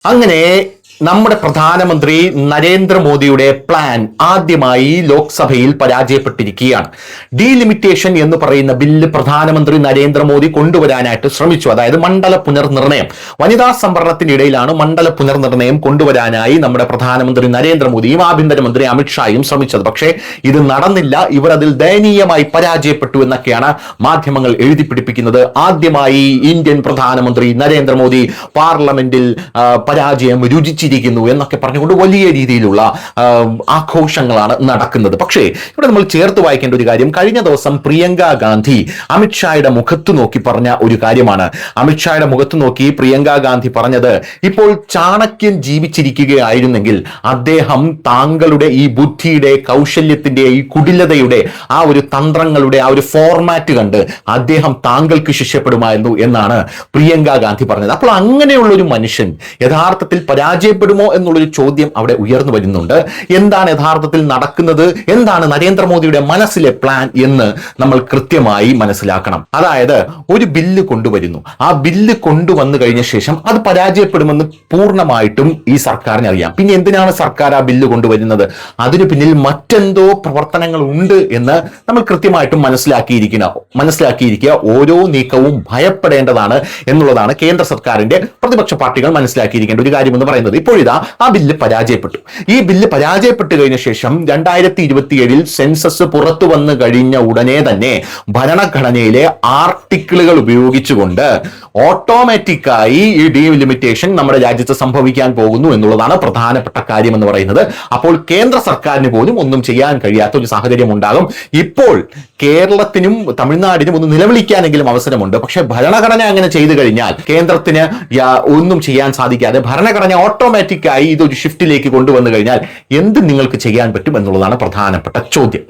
അങ്ങനെ നമ്മുടെ പ്രധാനമന്ത്രി നരേന്ദ്രമോദിയുടെ പ്ലാൻ ആദ്യമായി ലോക്സഭയിൽ പരാജയപ്പെട്ടിരിക്കുകയാണ്. ഡീലിമിറ്റേഷൻ എന്ന് പറയുന്ന ബില്ല് പ്രധാനമന്ത്രി നരേന്ദ്രമോദി കൊണ്ടുവരാനായിട്ട് ശ്രമിച്ചു. അതായത് മണ്ഡല പുനർനിർണയം, വനിതാ സംവരണത്തിനിടയിലാണ് മണ്ഡല പുനർനിർണയം കൊണ്ടുവരാനായി നമ്മുടെ പ്രധാനമന്ത്രി നരേന്ദ്രമോദിയും ആഭ്യന്തരമന്ത്രി അമിത്ഷായും ശ്രമിച്ചത്. പക്ഷേ ഇത് നടന്നില്ല. ഇവർ അതിൽ ദയനീയമായി പരാജയപ്പെട്ടു എന്നൊക്കെയാണ് മാധ്യമങ്ങൾ എഴുതി പിടിപ്പിക്കുന്നത്. ആദ്യമായി ഇന്ത്യൻ പ്രധാനമന്ത്രി നരേന്ദ്രമോദി പാർലമെന്റിൽ പരാജയം രുചിച്ചു എന്നൊക്കെ പറഞ്ഞുകൊണ്ട് വലിയ രീതിയിലുള്ള ആഘോഷങ്ങളാണ് നടക്കുന്നത്. പക്ഷേ ഇവിടെ നമ്മൾ ചേർത്ത് വായിക്കേണ്ട ഒരു കാര്യം, കഴിഞ്ഞ ദിവസം പ്രിയങ്ക ഗാന്ധി അമിത്ഷായുടെ മുഖത്ത് നോക്കി പറഞ്ഞ ഒരു കാര്യമാണ്. അമിത്ഷായുടെ മുഖത്ത് നോക്കി പ്രിയങ്ക ഗാന്ധി പറഞ്ഞത്, ഇപ്പോൾ ചാണക്യൻ ജീവിച്ചിരിക്കുകയായിരുന്നെങ്കിൽ അദ്ദേഹം താങ്കളുടെ ഈ ബുദ്ധിയുടെ, കൗശല്യത്തിന്റെ, ഈ കുടിലതയുടെ, ആ ഒരു തന്ത്രങ്ങളുടെ ആ ഒരു ഫോർമാറ്റ് കണ്ട് അദ്ദേഹം താങ്കൾക്ക് ശിഷ്യപ്പെടുമായിരുന്നു എന്നാണ് പ്രിയങ്ക ഗാന്ധി പറഞ്ഞത്. അപ്പോൾ അങ്ങനെയുള്ള ഒരു മനുഷ്യൻ യഥാർത്ഥത്തിൽ പരാജയപ്പെടുമോ എന്നുള്ളൊരു ചോദ്യം അവിടെ ഉയർന്നു വരുന്നുണ്ട്. എന്താണ് യഥാർത്ഥത്തിൽ നടക്കുന്നത്, എന്താണ് നരേന്ദ്രമോദിയുടെ മനസ്സിലെ പ്ലാൻ എന്ന് നമ്മൾ കൃത്യമായി മനസ്സിലാക്കണം. അതായത് ഒരു ബില്ല് കൊണ്ടുവരുന്നു, ആ ബില്ല് കൊണ്ടുവന്നു കഴിഞ്ഞ ശേഷം അത് പരാജയപ്പെടുമെന്ന് പൂർണ്ണമായിട്ടും ഈ സർക്കാരിന് അറിയാം. പിന്നെ എന്തിനാണ് സർക്കാർ ആ ബില്ല് കൊണ്ടുവരുന്നത്? അതിനു പിന്നിൽ മറ്റെന്തോ പ്രവർത്തനങ്ങൾ ഉണ്ട് എന്ന് നമ്മൾ കൃത്യമായിട്ടും മനസ്സിലാക്കിയിരിക്കുക. ഓരോ നീക്കവും ഭയപ്പെടേണ്ടതാണ് എന്നുള്ളതാണ് കേന്ദ്ര സർക്കാരിന്റെ പ്രതിപക്ഷ പാർട്ടികൾ മനസ്സിലാക്കിയിരിക്കേണ്ട ഒരു കാര്യം എന്ന് പറയുന്നത്. ഇപ്പോഴിതാ ആ ബില്ല് പരാജയപ്പെട്ടു. ഈ ബില്ല് പരാജയപ്പെട്ടു കഴിഞ്ഞ ശേഷം 2027 സെൻസസ് പുറത്തു വന്നു കഴിഞ്ഞ ഉടനെ തന്നെ ഭരണഘടനയിലെ ആർട്ടിക്കിളുകൾ ഉപയോഗിച്ചുകൊണ്ട് ഓട്ടോമാറ്റിക്കായി ഈ ഡീലിമിറ്റേഷൻ നമ്മുടെ രാജ്യത്ത് സംഭവിക്കാൻ പോകുന്നു എന്നുള്ളതാണ് പ്രധാനപ്പെട്ട കാര്യം എന്ന് പറയുന്നത്. അപ്പോൾ കേന്ദ്ര സർക്കാരിന് പോലും ഒന്നും ചെയ്യാൻ കഴിയാത്ത ഒരു സാഹചര്യം ഉണ്ടാകും. ഇപ്പോൾ കേരളത്തിനും തമിഴ്നാടിനും ഒന്ന് നിലവിളിക്കാനെങ്കിലും അവസരമുണ്ട്. പക്ഷെ ഭരണഘടന അങ്ങനെ ചെയ്തു കഴിഞ്ഞാൽ കേന്ദ്രത്തിന് ഒന്നും ചെയ്യാൻ സാധിക്കാതെ ഭരണഘടന ഓട്ടോമാറ്റിക്കായി ഇതൊരു ഷിഫ്റ്റിലേക്ക് കൊണ്ടുവന്നു കഴിഞ്ഞാൽ എന്ത് നിങ്ങൾക്ക് ചെയ്യാൻ പറ്റും എന്നുള്ളതാണ് പ്രധാനപ്പെട്ട ചോദ്യം.